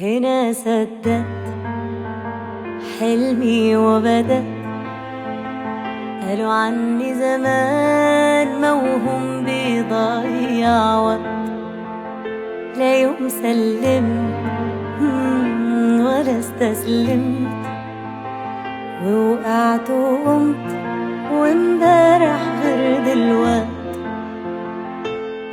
هنا صدقت حلمي وبدأت. قالوا عني زمان موهوم بيضيع وقت، لا يوم سلمت ولا استسلمت، ووقعت وقمت وامبارح غير دلوقت.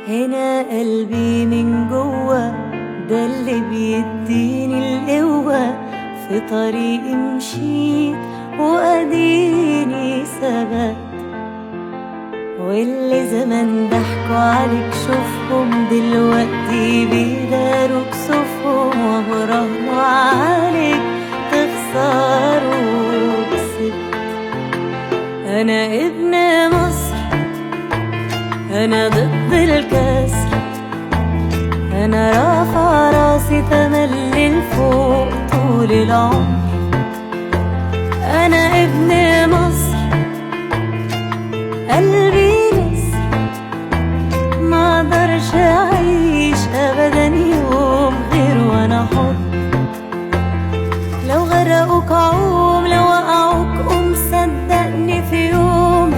هنا قلبي من جوه ده اللي بيديني القوة، في طريقي مشيت وأديني ثبت. واللي زمان ضحكوا عليك شوفهم دلوقتي بيداروا كسوفهم، وبراهنوا عليك تخسروا كسبت. أنا ابن مصر، أنا ضد الكسر، أنا رافع راسي تملي لفوق طول العمر. أنا ابن مصر قلبي نسر، ما اقدرش أعيش أبدا يوم غير وأنا حر. لو غرقوك عوم، لو وقعوك قوم، صدقني في يوم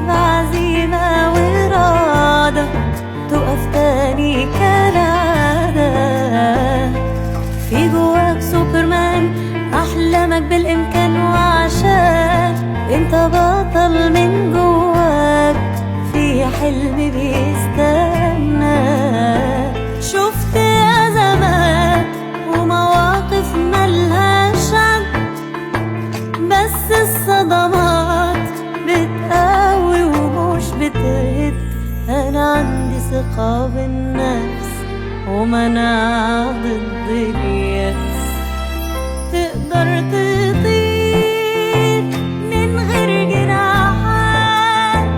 بعزيمة وإرادة تقف تاني كالعادة. في جواك سوبرمان، أحلامك بالإمكان، وعشان انت بطل من جواك في حلم بيستنى. شفت أزمات ومواقف ملهاش عد، بس الصدمات بتقوي ومش بتهد. أنا عندي ثقة بالنفس ومناعة ضد اليأس. تقدر تطير من غير جناحات،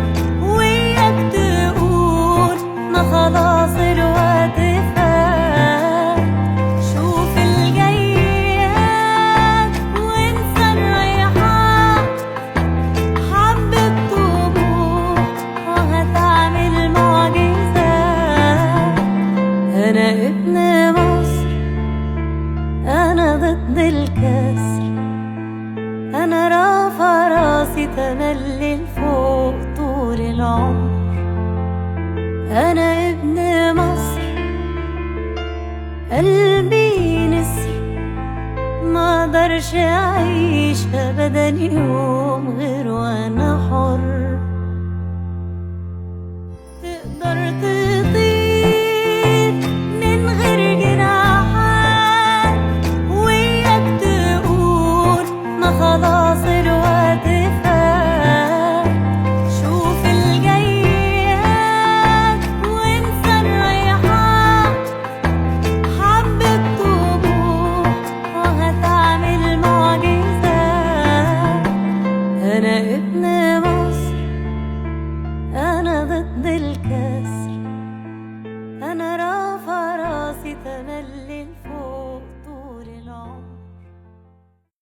وياك تقول ما خلاص الوقت فات. شوف الجايات وانسى الرايحات، حبة طموح وهتعمل معجزات. أنا ابن مصر، أنا ضد الكسر، أنا رافع راسي تملي لفوق طول العمر. أنا ابن مصر قلبي نسر، ما اقدرش أعيش أبدا يوم غير وأنا حر. تقدر تطير من غير جناحات، وياك تقول ما خلاص الوقت فات. شوف الجايات وانسى الرايحات، حبة طموح وهتعمل معجزات. أنا ابن مصر، أنا ضد الكسر، أنا رافع راسي تمام.